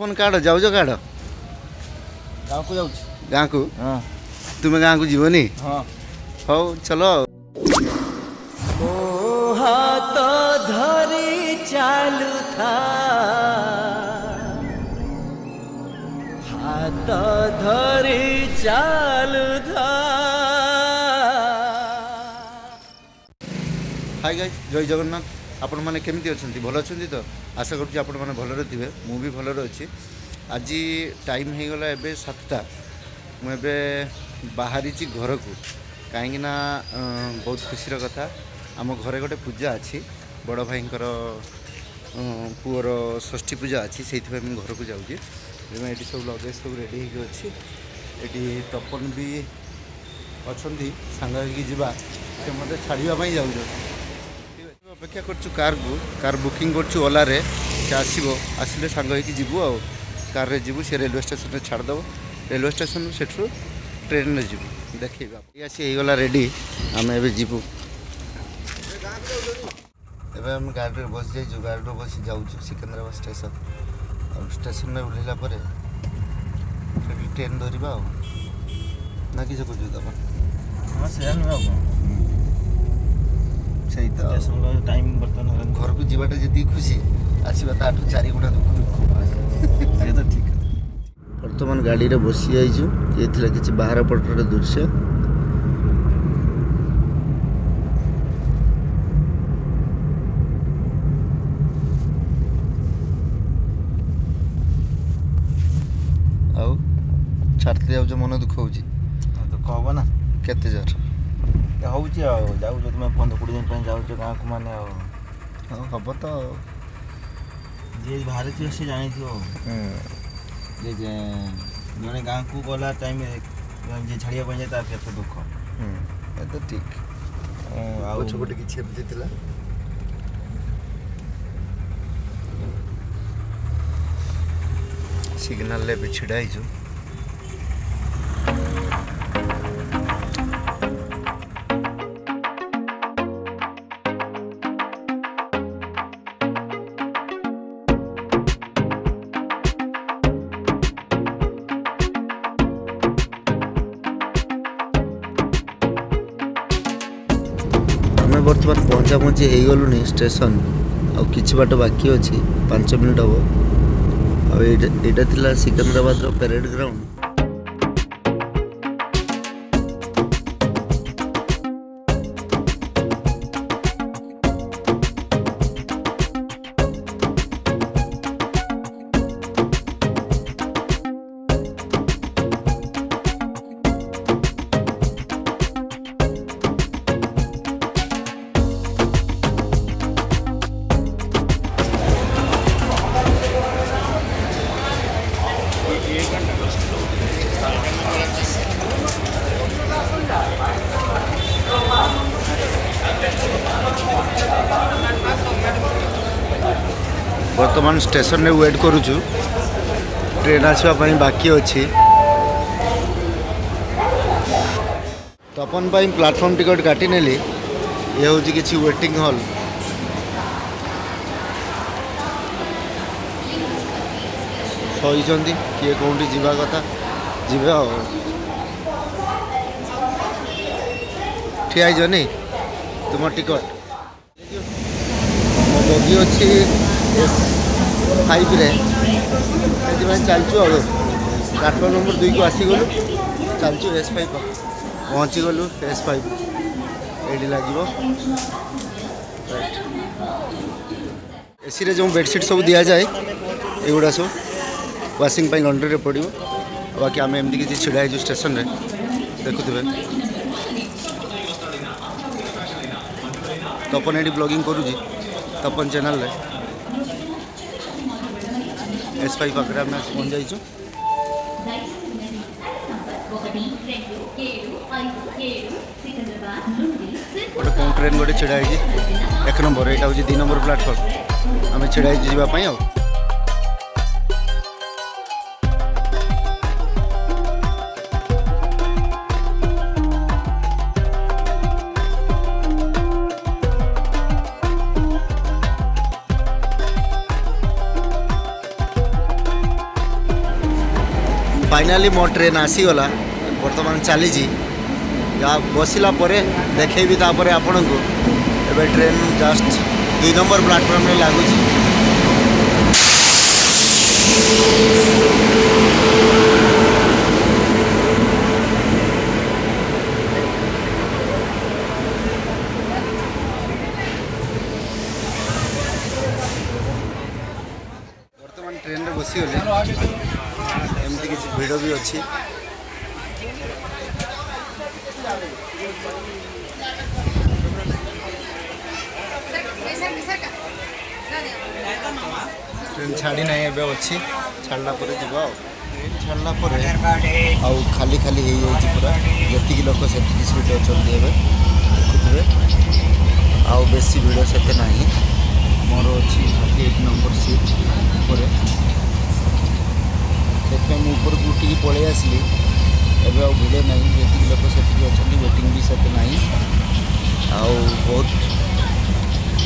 Phone काढ़ जाऊज काढ़ गाँव को जाऊँ। गाँ को हाँ तुम्हें गाँ को जीवनी हाँ हौ चलो हाथ धरी चालू था हाथ धरी चालू था। हाय गाइस जय जगन्नाथ आपण मैंने केमती अच्छा भल अच्छा तो आशा करुँच आपण मैंने भलरे थे मु भी भलरे अच्छी आज टाइम हो गला एबे 7टा मुझे बाहरी घर को कहीं बहुत खुशी कथा आम घरे गोटे पूजा अच्छी बड़ भाई पुअर षष्ठी पूजा अच्छी से घर को जाऊँगी ये सब लगेज सब रेडी हो ये तपन भी अच्छा सांग होगा से मत छाड़ापी जाऊँ अपेक्षा कार बुकिंग कर ओला से आसले सांग जीवु आ कार रे जीवु से रेलवे स्टेशन छाड़देव रेलवे स्टेशन से ट्रेन रे जीवु देखा ये आसी होगला रेडी आम ए जीवु एवं आम गाड़ी में बस जाइए गाड़ी में बस जाऊँ सिकंदराबाद स्टेशन और स्टेशन में ओह्लैला ट्रेन धरवा ना कि कह हाँ से सही तो टाइम बर्तमान घर को जीवाटा जी खुशी आसवा ताठ 4 गुणा दुख ये तो ठीक है। बर्तमान गाड़ी रे बसी जाइछु ये किसी बाहर पटर दृश्य आउ छाड़ते जाऊ मन दुख हो दुख हम ना केते जर हूँ जाऊ तुम 15-20 दिन जाऊँ गाँव को माने हम तो जी बाहर थी से जानी जे जड़े गाँव को गला टाइम जी छाड़िया जाए तार केते दुख ये तो ठीक पछपटे किसी एमती थी सिग्नाल ले भी छिड़ा ही बर्तमान पहुँचा पहुँची हो गलुनी स्टेशन आ कि बाट बाकी अच्छी 5 मिनट हम आईटा सिकंदराबाद परेड ग्राउंड बर्तमान स्टेशन रे वेट करुचु ट्रेन आसवाई बाकी अच्छी तपन प्लाटफॉर्म टिकट काटी नेली ये हूँ किसी वेटिंग हॉल सही किए कौटी जावा कथा जीवे ठिया नहीं तुम टिकट मो बगी अच्छी S5 रे चलचु प्लाटफर्म नंबर 2 को आसीगलु चलचु S5 पहुँची गलु S5 ये लगे एसी रे जो बेडसीट सब दि जाए युवा सब वाशिंग लंड्री पड़ो बाकी आम एमती किसी छिड़ा स्टेशन रे देखुए तपन ये ब्लॉगिंग करुँगी तपन चैनल रे S5 पाखे आम पहुँच जाइए गोटे कौन ट्रेन गोटे छिड़ा 1 नंबर यहाँ हूँ 2 नंबर प्लाटफर्म आम छिड़ा जावाई फाइनाली मो ट्रेन आसीगला बर्तमान चली बसला देखी तापर आपण को एबे ट्रेन जस्ट 2 नंबर प्लाटफॉर्म में लगुच बर्तमान ट्रेन रे बसीगले एमती किसी भिड़ भी अच्छी ट्रेन छाड़ी ना एबे अच्छी छाड़ला पर जीवा ट्रेन छाड़ला पर आउ खाली खाली हो जाइए पूरा जी लोक से सीट अच्छा देखुए आउ बेसी भिड़ से ना मोर अच्छी 38 नंबर सीट पर ऊपर को उठी पलि आसली एवं आउ भिड़ ना जी लोक से अच्छा वेटिंग भी से ना आउ बहुत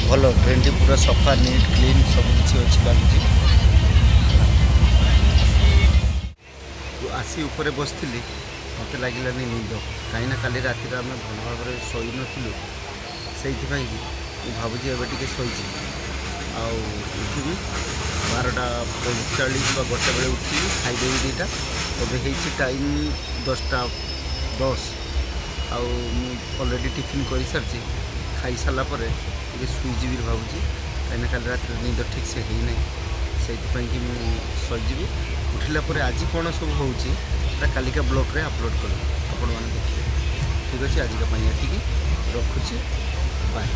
भल ट्रेन टी पूरा सफा नीट क्लीन सब किसी अच्छी लगुच आसी ऊपर बसती मत लगे निद कहीं काली राति आम भल भाव शई नु से भावुँ एवं शोची उठी 12:45 गोटे बेले उठी खाईदेवी दुईटा एवं टाइम 10:10 ऑलरेडी टिफिन कर सारी खाई सारापर ये शुईजी भावुँ कहीं काली रात निद ठीक से है ना से शोजी उठिला आज कौन सब होता कालिका ब्लॉग रे अपलोड कर आपण मैंने देखिए ठीक अच्छे आज एटिकी रखुची बाय।